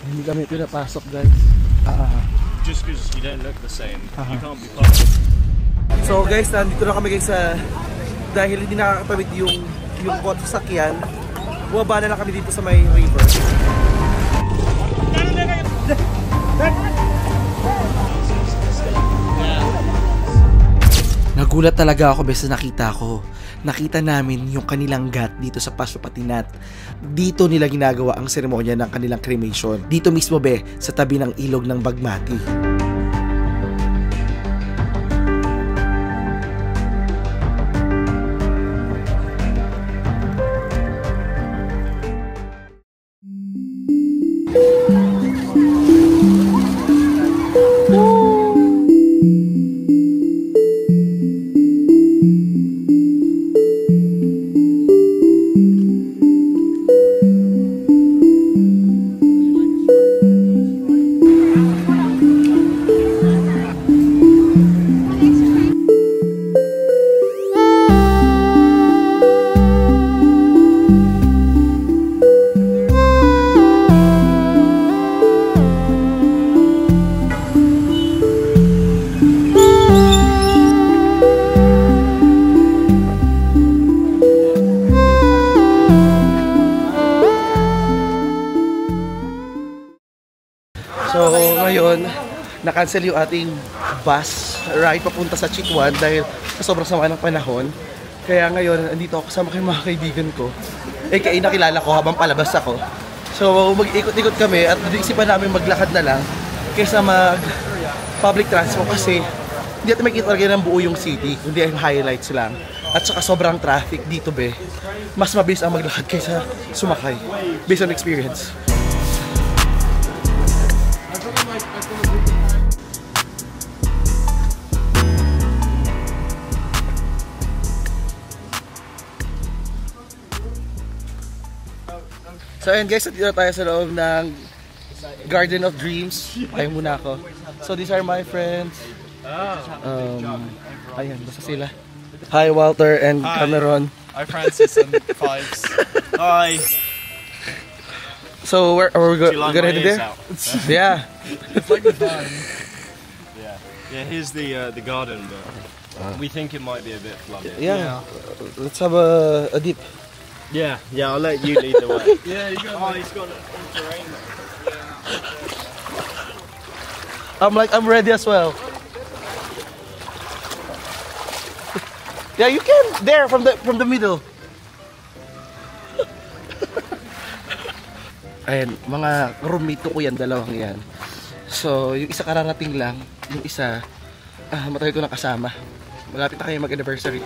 Hindi kami pinapasok, guys. Just because you don't look the same, you can't be part of it. So guys, nandito na kami guys sa dahil hindi nakakatawid yung sakyan. Bumaba na lang kami dito sa may river. Nagulat talaga ako bes na nakita ko. Nakita namin yung kanilang gat dito sa Pasupatinat. Dito nila ginagawa ang seremonya ng kanilang cremation. Dito mismo be, sa tabi ng ilog ng Bagmati. So ngayon, na-cancel yung ating bus ride papunta sa Chitwan dahil sobrang sama ng panahon. Kaya ngayon, andito ako kasama kay mga kaibigan ko. Kaya nakilala ko habang palabas ako. So mag-ikot-ikot kami at isipan namin maglakad na lang kaysa mag-public transport kasi hindi natin makikita talaga ng buo yung city. Hindi yung highlights lang. At saka sobrang traffic dito be. Mas mabilis ang maglakad kaysa sumakay. Based on experience. So ayun guys, dito tayo sa loob ng Garden of Dreams. Ayaw muna ako. So these are my friends. Ayan, basta sila. Hi Walter and Cameron. Hi Francis and Fives. Hi. So where are we gonna head there? Yeah. It's like the van. Yeah, here's the garden, but we think it might be a bit flooded. Yeah. Let's have a dip. Yeah, I'll let you lead the way. Yeah, you got Oh, he's got all terrain there. I'm ready as well. Yeah, you can there from the middle. Ayan, mga roommate ko yan, dalawang yan. So, yung isa kararating lang, yung isa matagal ko na kasama. Malapit na kayo mag-anniversary.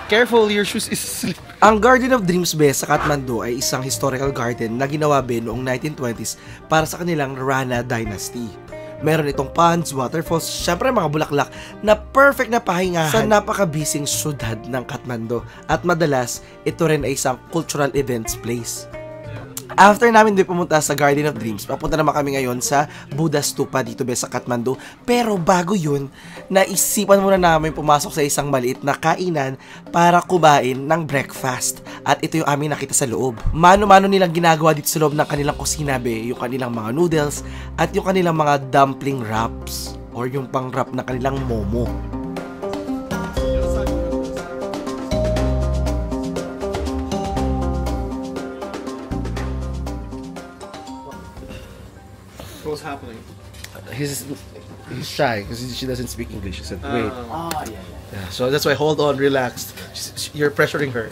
Careful, your shoes is slip. Ang Garden of Dreams be sa Kathmandu ay isang historical garden na ginawa be noong 1920s para sa kanilang Rana Dynasty. Meron itong ponds, waterfalls, syempre mga bulaklak na perfect na pahingahan sa napakabising syudad ng Kathmandu. At madalas, ito rin ay isang cultural events place. After namin din pumunta sa Garden of Dreams, papunta naman kami ngayon sa Buddha Stupa dito be sa Kathmandu. Pero bago yun, naisipan muna namin pumasok sa isang maliit na kainan para kumain ng breakfast. At ito yung aming nakita sa loob. Mano-mano nilang ginagawa dito sa loob ng kanilang kusina be, yung kanilang mga noodles at yung kanilang mga dumpling wraps or yung pang-wrap na kanilang momo. What's happening? He's shy because she doesn't speak English. She said, wait. Yeah, so that's why, hold on, relax. You're pressuring her.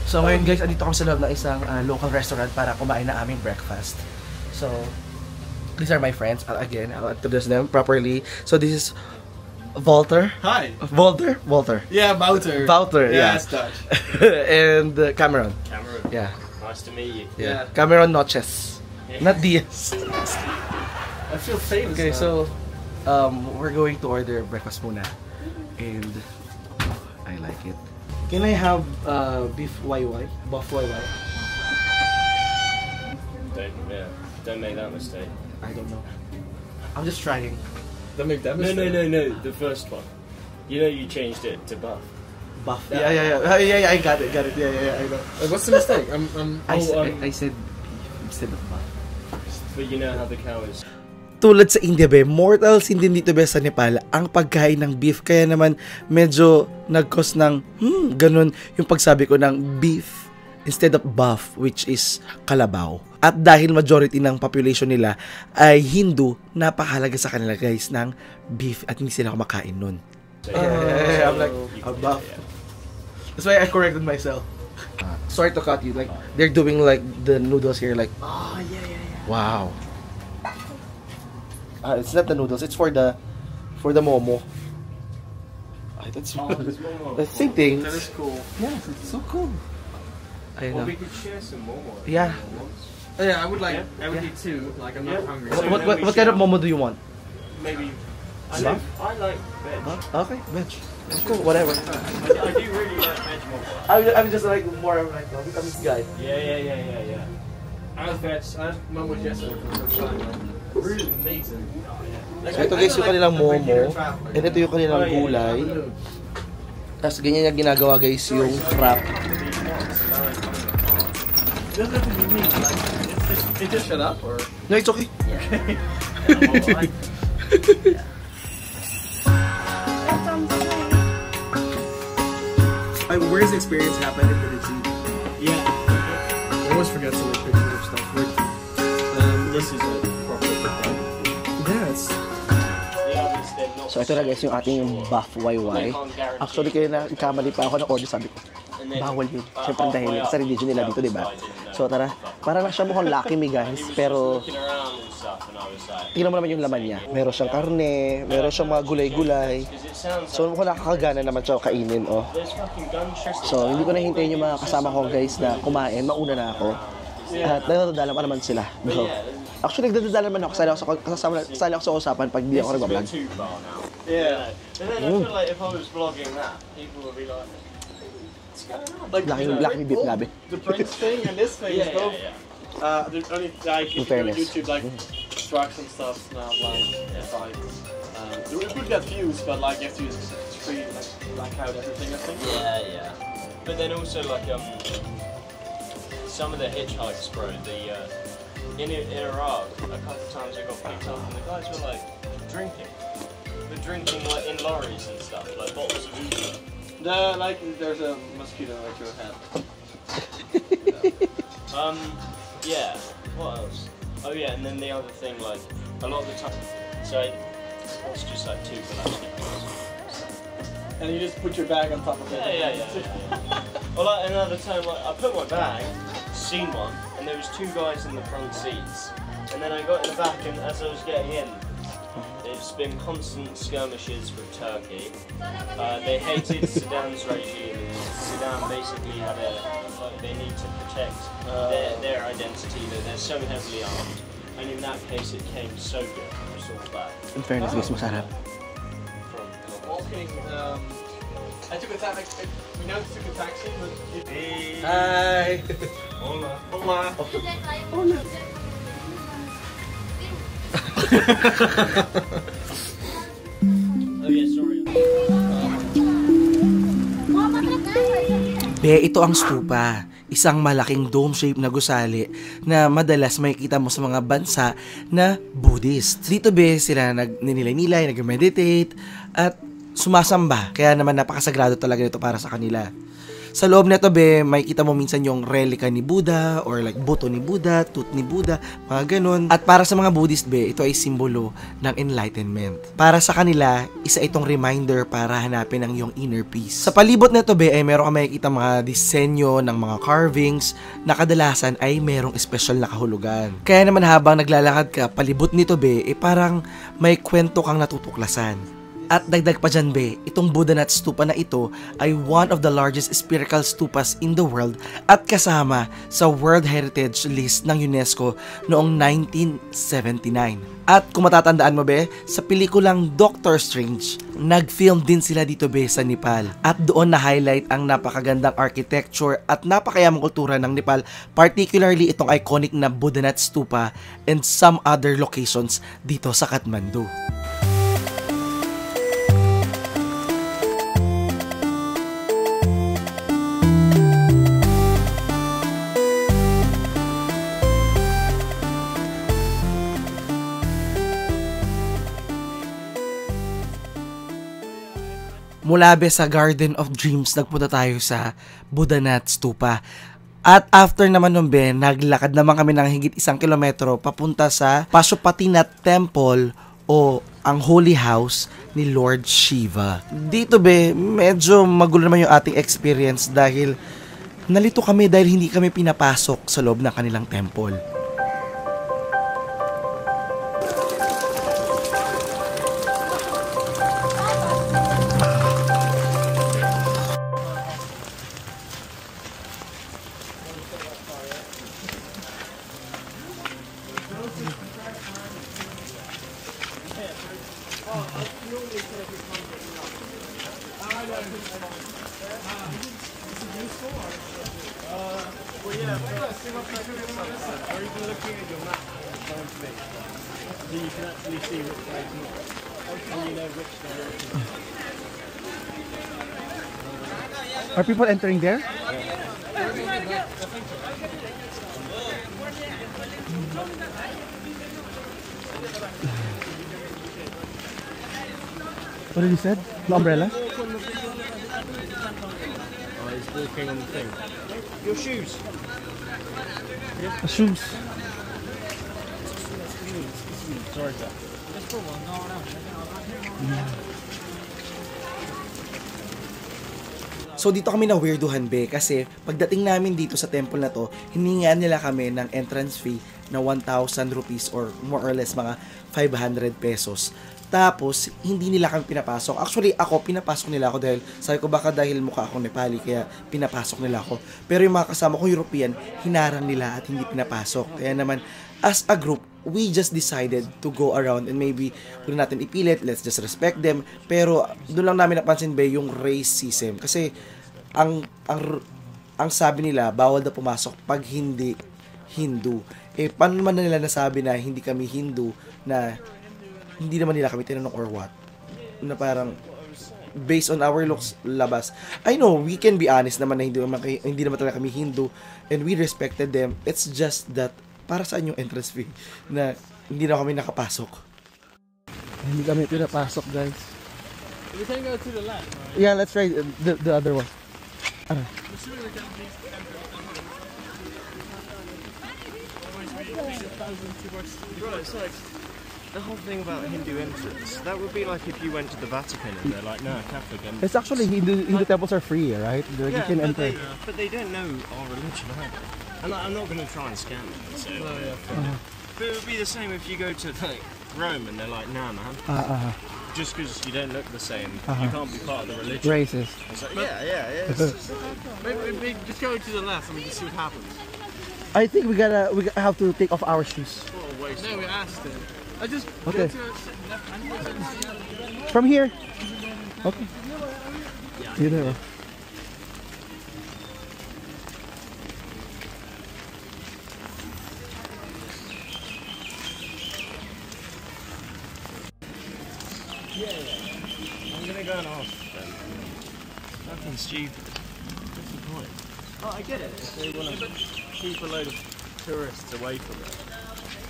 So ngayon guys, andito kami sa loob ng isang local restaurant para kumain na aming breakfast. So, these are my friends. Again, I'll introduce them properly. So this is Walter. Hi. Walter? Yeah, Wouter. Wouter, yeah. That's Dutch. And Cameron. Cameron. Yeah. Nice to meet you. Yeah. Cameron Noches. Not Diaz. I feel famous. Okay, now. so we're going to order breakfast muna. And I like it. Can I have beef YY? Buff YY? Don't make that mistake. I don't know. I'm just trying. Don't make that mistake. No. The first one. You know you changed it to buff. Buff. Yeah. I got it. Yeah. I know. What's the mistake? I said beef instead of buff. but you know how the cow is. Tulad sa India, be, mortal sin din dito, be, sa Nepal ang pagkain ng beef. Kaya naman medyo nag-cause ng ganun yung pagsabi ko ng beef instead of buff, which is kalabaw. At dahil majority ng population nila ay Hindu, napakahalaga sa kanila, guys, ng beef at hindi sila kumakain nun. I'm like, a buff. That's why I corrected myself. Sorry to cut you. Like, they're doing like the noodles here, like, oh, yeah. Wow. It's not the noodles, it's for the momo. That's the same thing. That is cool. Yes, it's so cool. Well, we could share some more. Yeah. Yeah, I would like. Yeah, I would eat two. Like I'm not hungry. What kind of momo do you want? Maybe. I like veg. Huh? Okay, veg. Cool, whatever. I do really like veg momo. I'm just like more of like a this guy. Yeah. I was veg. I had momo yesterday for the first time. Really amazing. So ito, guys, yung kanilang momo. And ito yung kanilang gulay. Tapos ganyan yung ginagawa, guys, yung wrap. It doesn't have to be me. Like, it just shut up, or? No, it's okay. Where does the experience happen in the Yeah. I always forget to take pictures of stuff. This is a proper Yes. So ito na, guys, yung ating buff YY. Actually, kaya na kamali pa ako ng order, sabi ko, bawal yun. Siyempre dahil sa religion nila dito, diba? So tara, para lang siya mukhang Lucky Me, guys. Pero tingnan mo naman yung laman niya. Meron siyang karne, meron siyang mga gulay-gulay. So mukhang nakakagana naman siya kainin, oh. So hindi ko na hintayin yung mga kasama ko, guys, na kumain. Mauna na ako. At nagdadala pa naman sila. So, actually, nagdadala naman ako. Kasali ako sa usapan pag di ako nag-vlog. Yeah. And then I feel like if I was vlogging that, people would be like, Lucky beef gabi. The Prince thing and this thing is both. There's only like if you go to YouTube like trucks and stuff now like it's like we could get views but like you have to use screen like blackout everything I think. Yeah. But then also like some of the hitchhikes, bro. In Iraq a couple of times I got picked up and the guys were like drinking. They're drinking like in lorries and stuff, like bottles of Uber. There's a mosquito at your head. Yeah. What else? Oh yeah, and then the other thing, like a lot of the time, so it's just like two Kalashnikovs. And you just put your bag on top of it. Yeah. Well, like another time, like I put my bag, seen one, and there was two guys in the front seats, and then I got in the back, and as I was getting in. There's been constant skirmishes with Turkey. They hated Saddam's regime, and Saddam basically had they need to protect their identity, that they're so heavily armed. And in that case, it came so good. It's all back. In fairness, guys, masarap. Walking, I took a taxi. We now took a taxi, but Hi. Hola. Oh yeah, sorry. Be, ito ang stupa. Isang malaking dome-shaped na gusali na madalas makikita mo sa mga bansa na Buddhist. Dito, be, sila nagninilay-nilay, nag-meditate, at sumasamba. Kaya naman napakasagrado talaga ito para sa kanila. Sa loob nito, be, makikita mo minsan yung relica ni Buddha or like buto ni Buddha, tooth ni Buddha, mga ganun. At para sa mga Buddhist, be, ito ay simbolo ng enlightenment. Para sa kanila, isa itong reminder para hanapin ang iyong inner peace. Sa palibot nito, be, ay meron ka makikita mga disenyo ng mga carvings na kadalasan ay merong espesyal na kahulugan. Kaya naman habang naglalakad ka palibot nito, be, parang may kwento kang natutuklasan. At dagdag pa dyan, be, itong Buddhanath stupa na ito ay one of the largest spiritual stupas in the world at kasama sa World Heritage List ng UNESCO noong 1979. At kung matatandaan mo, be, sa pelikulang Doctor Strange, nag-film din sila dito, be, sa Nepal. At doon na-highlight ang napakagandang architecture at napakayamang kultura ng Nepal, particularly itong iconic na Buddhanath stupa and some other locations dito sa Kathmandu. Mula sa Garden of Dreams, nagpunta tayo sa Buddhanath Stupa. At after naman nun, naglakad naman kami ng higit 1 kilometro papunta sa Pashupatinath Temple o ang Holy House ni Lord Shiva. Dito, medyo magulo naman yung ating experience dahil nalito kami dahil hindi kami pinapasok sa loob ng kanilang temple. Are people entering there? What did he said? The umbrella? Oh, he's walking on the thing. Your shoes. The shoes. Sorry, sir. So dito kami na weirduhan kasi pagdating namin dito sa temple na to, hiningaan nila kami ng entrance fee na 1,000 rupees or more or less mga 500 pesos. Tapos, hindi nila kami pinapasok. Actually, pinapasok nila ako dahil sabi ko baka dahil mukha akong Nepali kaya pinapasok nila ako. Pero yung mga kasama ko European, hinarang nila at hindi pinapasok. Kaya naman, as a group, we just decided to go around and maybe kung natin ipilit, let's just respect them. Pero doon lang namin napansin yung racism. Kasi ang sabi nila, bawal na pumasok pag hindi Hindu. Paano naman nila nasabi na hindi kami Hindu na hindi naman nila kami tinanong or what? Na parang based on our looks, labas. I know, we can be honest naman na hindi naman talaga kami Hindu and we respected them. It's just that para saan yung entrance fee na hindi na kami nakapasok. Hindi kami pinapasok, guys. We can go to the left, right? Yeah, let's try the other one. Right, so the whole thing about Hindu entrance, that would be like if you went to the Vatican and they're like, no, Catholic entrance. It's actually Hindu temples are free, right? You can enter. But they don't know our religion either. And I'm not going to try and scam them. So. But it would be the same if you go to like Rome and they're like, nah, man. Just because you don't look the same, you can't be part of the religion. Racist. So, yeah. Maybe just go to the left and we can see what happens. I think we have to take off our shoes. What a waste. No, we asked it. I just Okay. go to left. From here. Okay. You there. I'm going to go and ask them. Nothing stupid. What's the point? Oh, I get it. If they want to keep a load of tourists away from it.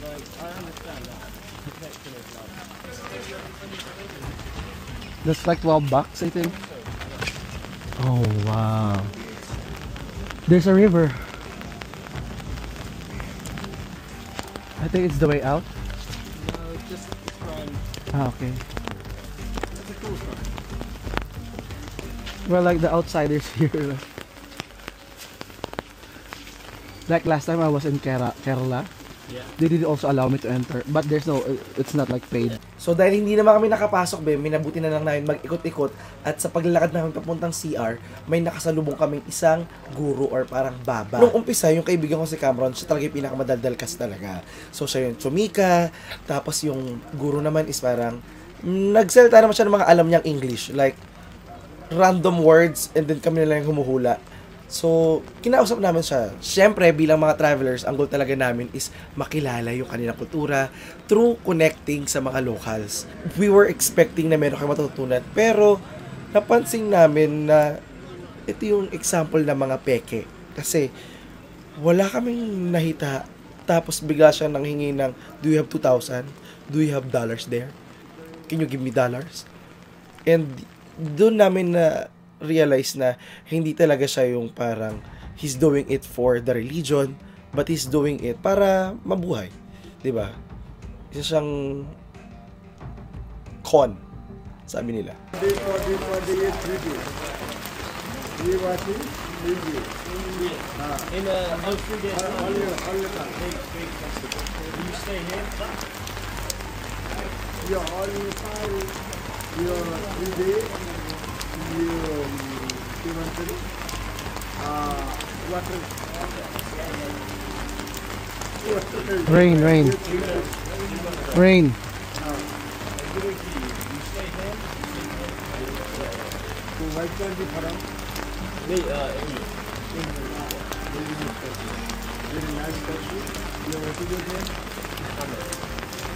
Like, I understand that. Protection is like... That's like 12 bucks, I think. Oh, wow. There's a river. I think it's the way out. No, just try and... Okay. That's a cool try. Well, like the outsiders here. Like last time I was in Kerala. Yeah. They did also allow me to enter, but it's not like paid. So dahil hindi naman kami nakapasok, minabuti na lang namin mag-ikot-ikot at sa paglalakad namin papuntang CR, may nakasalubong kaming isang guru or parang baba. Nung umpisa, yung kaibigan ko si Cameron, siya talaga yung pinakamadaldal kasi talaga. So siya yung tsumika, tapos yung guru naman is parang nagsalita naman siya ng mga alam niyang English, like random words and then kami na lang yung humuhula. So, kinausap namin siya. Siyempre, bilang mga travelers, ang goal talaga namin is makilala yung kanilang kultura through connecting sa mga locals. We were expecting na meron kayo matutunan, pero napansin namin na ito yung example ng mga peke. Kasi, wala kaming nahita. Tapos, bigla siya nanghingi ng, do you have 2,000? Do you have dollars there? Can you give me dollars? And doon namin na realize na hindi talaga siya yung parang he's doing it for the religion, but he's doing it para mabuhay. Diba? Isa siyang con, sabi nila. In 3 days will you stay here? Yeah, all you find your 3 days, you water. Rain. So why can't you put on? Very nice country. You have to go there?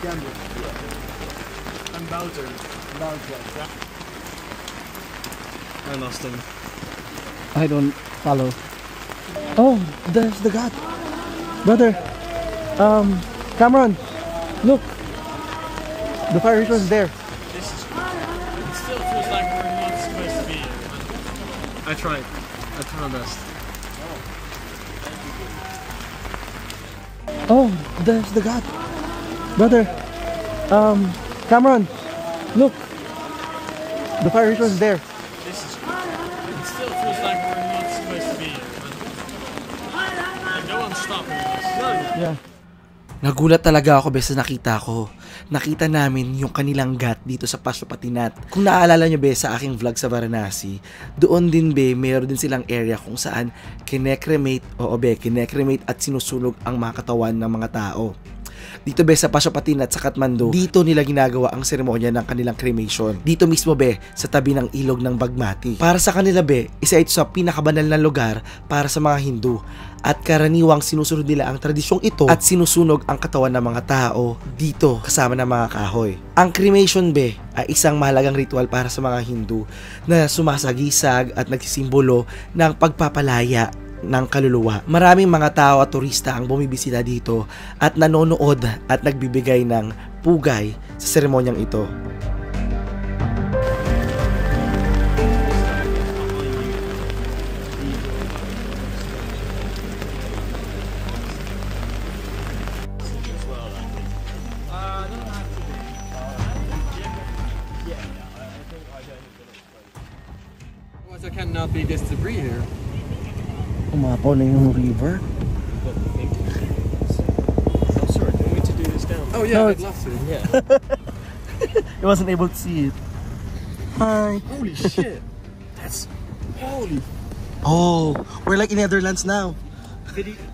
Camden. And Belgium. Yeah. I lost him. I don't follow. Oh, there's the God. Brother, Cameron, look. The fire was there. This is it still feels like we're not supposed to be here. I tried. I tried my best. Oh, there's the God. Brother, Cameron, look. The fire was there. This is it still feels like we're not supposed to be here. Like no one's stopping us. Yeah. Nagulat talaga ako bes na nakita ko. Nakita namin yung kanilang gat dito sa Paso Patinat. Kung naaalala nyo be sa aking vlog sa Varanasi, doon din be mayroon din silang area kung saan kinecremate at sinusunog ang mga katawan ng mga tao. Dito be sa Paso Patinat sa Kathmandu, dito nila ginagawa ang seremonya ng kanilang cremation. Dito mismo be sa tabi ng ilog ng Bagmati. Para sa kanila be, isa ito sa pinakabanal na lugar para sa mga Hindu. At karaniwang sinusunod nila ang tradisyong ito at sinusunog ang katawan ng mga tao dito kasama ng mga kahoy. Ang cremation be ay isang mahalagang ritual para sa mga Hindu na sumasagisag at nagsisimbolo ng pagpapalaya ng kaluluwa. Maraming mga tao at turista ang bumibisita dito at nanonood at nagbibigay ng pugay sa seremonyang ito. There cannot be this debris here. Umapaw na yung river. Oh, sorry, do you want me to do this down? Oh yeah, No, I'd love to. Yeah. I wasn't able to see it. Hi. Holy shit. That's holy. Oh, we're like in Netherlands now.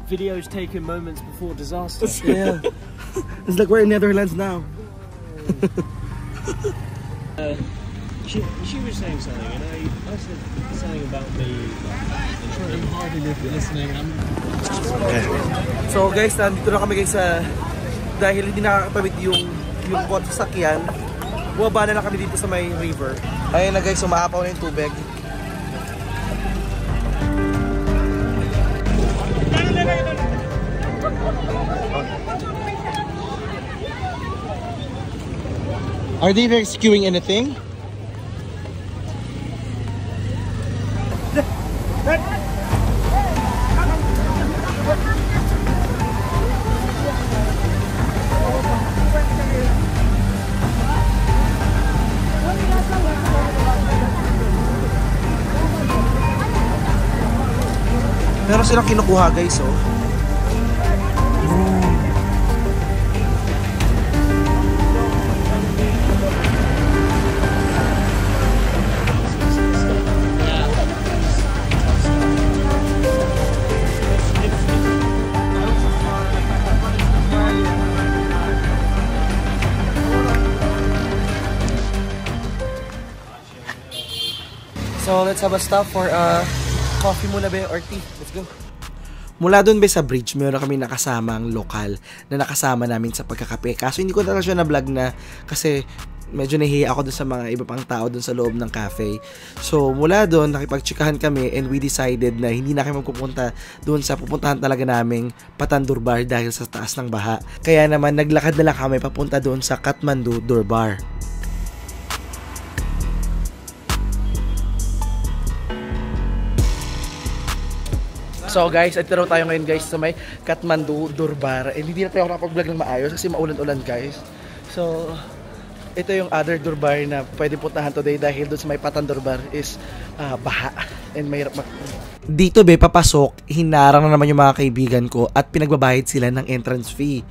Videos taken moments before disaster. Yeah. It's like we're in Netherlands now. She was saying something, and I said something about the. I'm hardly listening. So guys, nandito na kami guys sa dahil hindi nakakatawid yung sasakyan. Bumaba na lang kami dito sa may river. Ayun na guys, umaapaw na yung tubig. Are they rescuing anything? Meron silang kinukuha guys, oh. So let's have a stop for coffee muna be or tea. Let's go. Mula doon be sa bridge, meron kami nakasamang lokal na nakasama namin sa pagkakape. Kaso hindi ko na siya na-vlog na kasi medyo nahihiya ako doon sa mga iba pang tao doon sa loob ng cafe. So mula doon, nakipagtsikahan kami and we decided na hindi na kami magpupunta doon sa pupuntahan talaga naming Patandurbar dahil sa taas ng baha. Kaya naman naglakad na lang kami papunta doon sa Kathmandu Durbar. So guys, ito raw tayo ngayon guys sa may Kathmandu Durbar. And hindi na tayo nakapag-vlog ng maayos kasi maulan-ulan guys. So, ito yung other Durbar na pwede puntahan today dahil doon sa may Patan Durbar is baha and mahirap Dito papasok, hinarang na naman yung mga kaibigan ko at pinagbabayad sila ng entrance fee.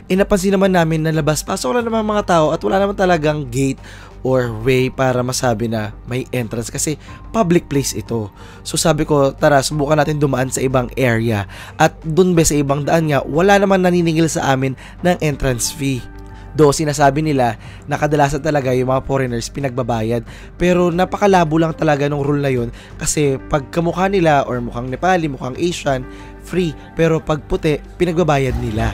Napansin naman namin na labas, pasok lang naman mga tao at wala naman talagang gate or way para masabi na may entrance kasi public place ito. So sabi ko, tara, subukan natin dumaan sa ibang area. At dun sa ibang daan nga, wala naman naniningil sa amin ng entrance fee. Do sinasabi nila na kadalasan talaga yung mga foreigners pinagbabayad, pero napakalabo lang talaga ng rule na yun kasi pag kamukha nila or mukhang Nepali, mukhang Asian, free, pero pag puti, pinagbabayad nila.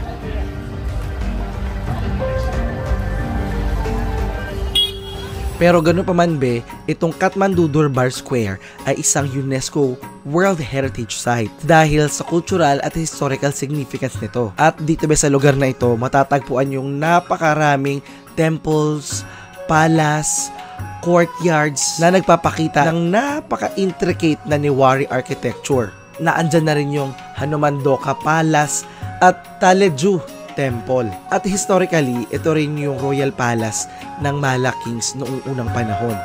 Pero gano'n pa man itong Kathmandu Durbar Square ay isang UNESCO World Heritage Site dahil sa cultural at historical significance nito. At dito sa lugar na ito, matatagpuan yung napakaraming temples, palace, courtyards na nagpapakita ng napaka-intricate na Newari architecture. Naandyan na rin yung Hanumandoka Palace at Taleju Temple. At historically, ito rin yung Royal Palace ng Mala Kings noong unang panahon.